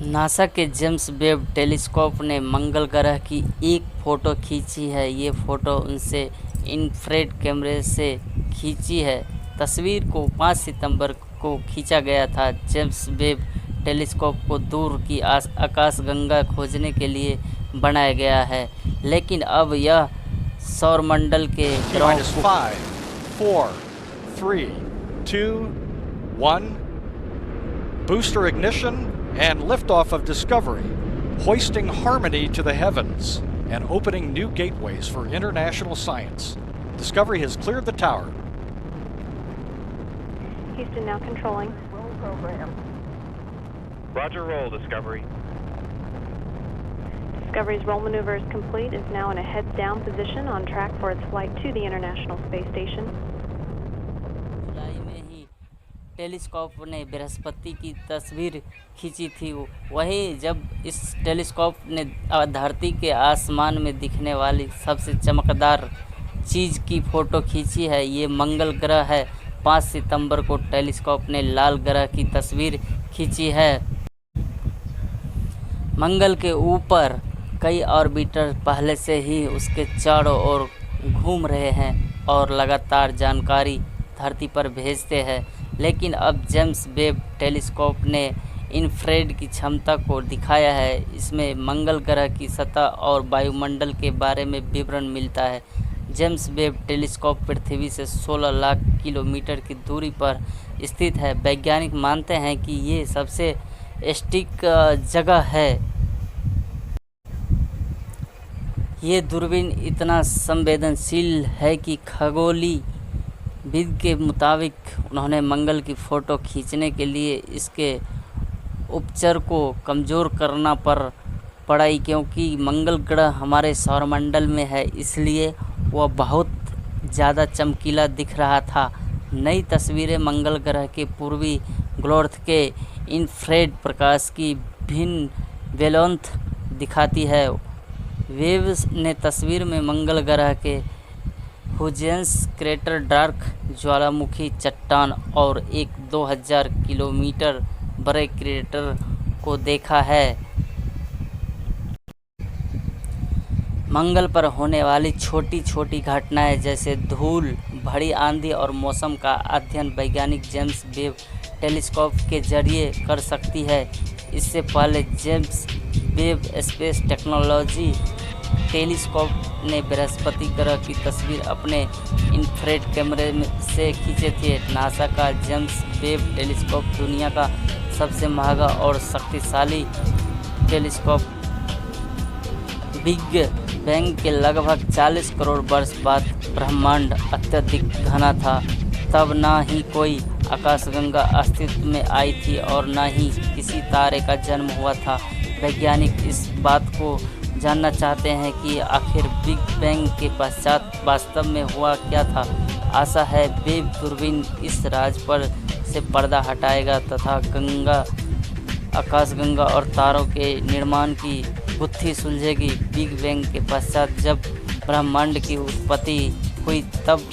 NASA के James Webb telescope ने मंगल ग्रह की एक फ़ोटो खींची है। ये फ़ोटो उनसे इंफ्रारेड कैमरे से खींची है। तस्वीर को 5 सितंबर को खींचा गया था। जेम्स वेब टेलीस्कोप को दूर की आकाशगंगा खोजने के लिए बनाया गया है, लेकिन अब यह सौरमंडल के ग्रहों को 5, 4, 3, 2, 1. Booster ignition and liftoff of Discovery, hoisting harmony to the heavens and opening new gateways for international science. Discovery has cleared the tower. Houston now controlling. Roll program. Roger, roll, Discovery. Discovery's roll maneuver is complete. Is now in a heads down position on track for its flight to the International Space Station. जुलाई में ही telescope ने बृहस्पति की तस्वीर खींची थी। वहीं जब इस telescope ने धरती के आसमान में दिखने वाली सबसे चमकदार चीज़ की फ़ोटो खींची है। ये मंगल ग्रह है। 5 सितंबर को टेलीस्कोप ने लाल ग्रह की तस्वीर खींची है। मंगल के ऊपर कई ऑर्बिटर पहले से ही उसके चारों ओर घूम रहे हैं और लगातार जानकारी धरती पर भेजते हैं, लेकिन अब जेम्स वेब टेलीस्कोप ने इंफ्रारेड की क्षमता को दिखाया है। इसमें मंगल ग्रह की सतह और वायुमंडल के बारे में विवरण मिलता है। जेम्स वेब टेलीस्कोप पृथ्वी से 16 लाख किलोमीटर की दूरी पर स्थित है। वैज्ञानिक मानते हैं कि ये सबसे सटीक जगह है। ये दूरबीन इतना संवेदनशील है कि खगोलीविद के मुताबिक उन्होंने मंगल की फ़ोटो खींचने के लिए इसके उपचर को कमज़ोर करना पड़ा, क्योंकि मंगल ग्रह हमारे सौरमंडल में है, इसलिए वह बहुत ज़्यादा चमकीला दिख रहा था। नई तस्वीरें मंगल ग्रह के पूर्वी ग्लोर्थ के इंफ्रारेड प्रकाश की भिन्न वेवलेंथ दिखाती है। वेब ने तस्वीर में मंगल ग्रह के हुजेंस क्रेटर, डार्क ज्वालामुखी चट्टान और एक 2000 किलोमीटर बड़े क्रेटर को देखा है। मंगल पर होने वाली छोटी छोटी घटनाएं जैसे धूल भरी आंधी और मौसम का अध्ययन वैज्ञानिक जेम्स वेब टेलीस्कोप के जरिए कर सकती है। इससे पहले James Webb space technology telescope ने बृहस्पति ग्रह की तस्वीर अपने इंफ्रारेड कैमरे से खींचे थे। नासा का जेम्स वेब टेलीस्कोप दुनिया का सबसे महंगा और शक्तिशाली टेलीस्कोप बिग बैंग के लगभग 40 करोड़ वर्ष बाद ब्रह्मांड अत्यधिक घना था। तब ना ही कोई आकाशगंगा अस्तित्व में आई थी और ना ही किसी तारे का जन्म हुआ था। वैज्ञानिक इस बात को जानना चाहते हैं कि आखिर बिग बैंग के पश्चात वास्तव में हुआ क्या था। आशा है वेब दूरबीन इस राज पर से पर्दा हटाएगा तथा आकाशगंगा और तारों के निर्माण की गुत्थी सुलझेगी। बिग बैंग के पश्चात जब ब्रह्मांड की उत्पत्ति हुई तब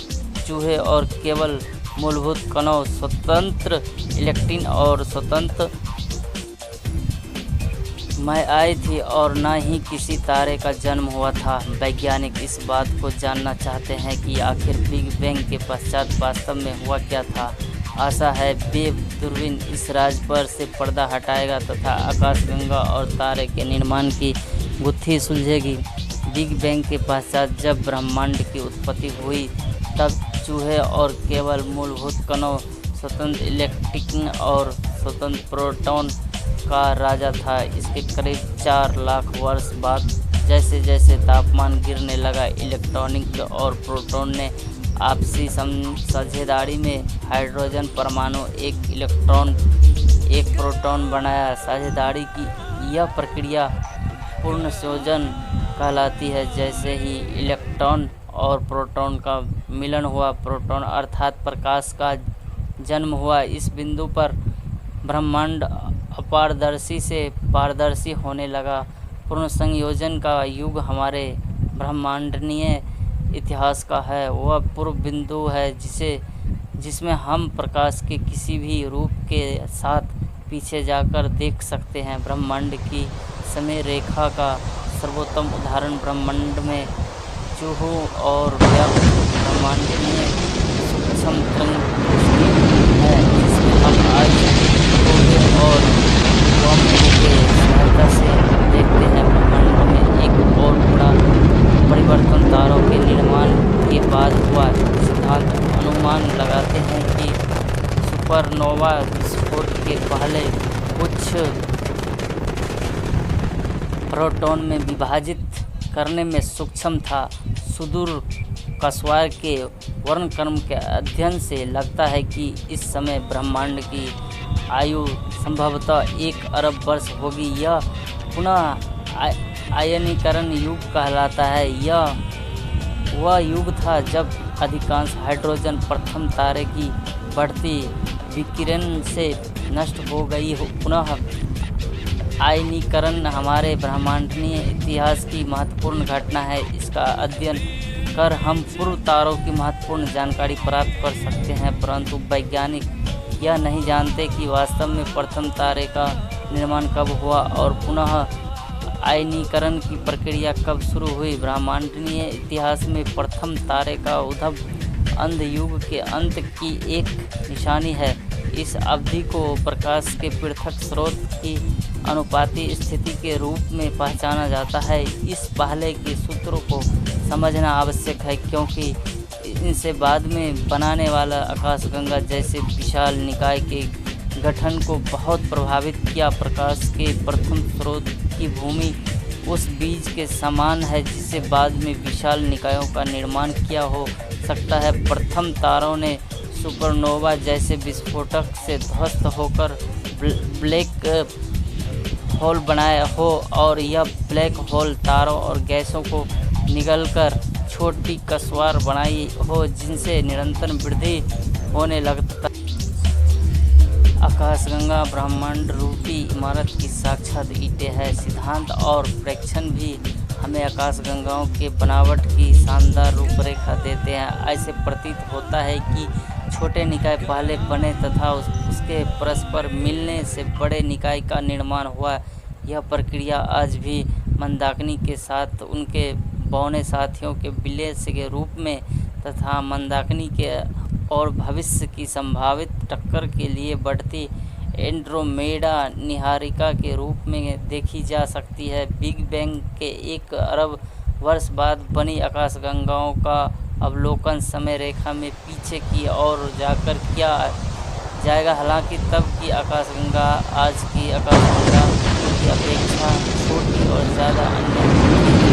चूहे और केवल मूलभूत कणों, स्वतंत्र इलेक्ट्रॉन और स्वतंत्र मैं आई थी और न ही किसी तारे का जन्म हुआ था। वैज्ञानिक इस बात को जानना चाहते हैं कि आखिर बिग बैंग के पश्चात वास्तव में हुआ क्या था। आशा है वेब दूरबीन इस राज पर से पर्दा हटाएगा तथा आकाशगंगा और तारे के निर्माण की गुत्थी सुलझेगी। बिग बैंग के पश्चात जब ब्रह्मांड की उत्पत्ति हुई तब चूहे और केवल मूलभूत कणों, स्वतंत्र इलेक्ट्रॉन और स्वतंत्र प्रोटॉन का राजा था। इसके करीब 4 लाख वर्ष बाद जैसे जैसे तापमान गिरने लगा, इलेक्ट्रॉनिक और प्रोटॉन ने आपसी साझेदारी में हाइड्रोजन परमाणु, एक इलेक्ट्रॉन एक प्रोटॉन बनाया। साझेदारी की यह प्रक्रिया पूर्ण संयोजन कहलाती है। जैसे ही इलेक्ट्रॉन और प्रोटॉन का मिलन हुआ, प्रोटॉन अर्थात प्रकाश का जन्म हुआ। इस बिंदु पर ब्रह्मांड अपारदर्शी से पारदर्शी होने लगा। पूर्ण संयोजन का युग हमारे ब्रह्मांडीय इतिहास का है। वह पूर्व बिंदु है जिसमें हम प्रकाश के किसी भी रूप के साथ पीछे जाकर देख सकते हैं। ब्रह्मांड की समय रेखा का सर्वोत्तम उदाहरण ब्रह्मांड में चूहों और व्याप्त ब्रह्मांडीय सूक्ष्म तरंग है, जिसमें हम आज खोगे और वामकों के सहायता से देखते हैं। ब्रह्मांड में एक और बड़ा परिवर्तन तारों के निर्माण के बाद हुआ। सिद्धांत अनुमान लगाते हैं कि सुपरनोवा विस्फोट के पहले कुछ प्रोटॉन में विभाजित करने में सक्षम था। सुदूर कस्वार के वर्णक्रम के अध्ययन से लगता है कि इस समय ब्रह्मांड की आयु संभवतः 1 अरब वर्ष होगी। यह पुनः आयनीकरण युग कहलाता है। यह वह युग था जब अधिकांश हाइड्रोजन प्रथम तारे की बढ़ती विकिरण से नष्ट हो गई। पुनः आयनीकरण हमारे ब्रह्मांडीय इतिहास की महत्वपूर्ण घटना है। इसका अध्ययन कर हम पूर्व तारों की महत्वपूर्ण जानकारी प्राप्त कर सकते हैं, परंतु वैज्ञानिक यह नहीं जानते कि वास्तव में प्रथम तारे का निर्माण कब हुआ और पुनः आयनीकरण की प्रक्रिया कब शुरू हुई। ब्रह्मांडीय इतिहास में प्रथम तारे का उद्भव अंध युग के अंत की एक निशानी है। इस अवधि को प्रकाश के पृथक स्रोत की अनुपाती स्थिति के रूप में पहचाना जाता है। इस पहले के सूत्रों को समझना आवश्यक है, क्योंकि इनसे बाद में बनाने वाला आकाशगंगा जैसे विशाल निकाय के गठन को बहुत प्रभावित किया। प्रकाश के प्रथम स्रोत की भूमि उस बीज के समान है जिसे बाद में विशाल निकायों का निर्माण किया हो सकता है। प्रथम तारों ने सुपरनोवा जैसे विस्फोटक से ध्वस्त होकर ब्लैक होल बनाया हो और यह ब्लैक होल तारों और गैसों को निगलकर छोटी कस्वार बनाई हो, जिनसे निरंतर वृद्धि होने लगता। आकाशगंगा ब्रह्मांड रूपी इमारत की साक्षात ईंटें है। सिद्धांत और प्रेक्षण भी हमें आकाशगंगाओं के बनावट की शानदार रूपरेखा देते हैं। ऐसे प्रतीत होता है कि छोटे निकाय पहले बने तथा उसके परस्पर मिलने से बड़े निकाय का निर्माण हुआ। यह प्रक्रिया आज भी मंदाकिनी के साथ उनके बौने साथियों के विलय के रूप में तथा मंदाकिनी के और भविष्य की संभावित टक्कर के लिए बढ़ती एंड्रोमेडा निहारिका के रूप में देखी जा सकती है। बिग बैंग के 1 अरब वर्ष बाद बनी आकाशगंगाओं का अवलोकन समय रेखा में पीछे की ओर जाकर किया जाएगा। हालांकि तब की आकाशगंगा आज की आकाशगंगा की अपेक्षा छोटी और ज़्यादा अन्य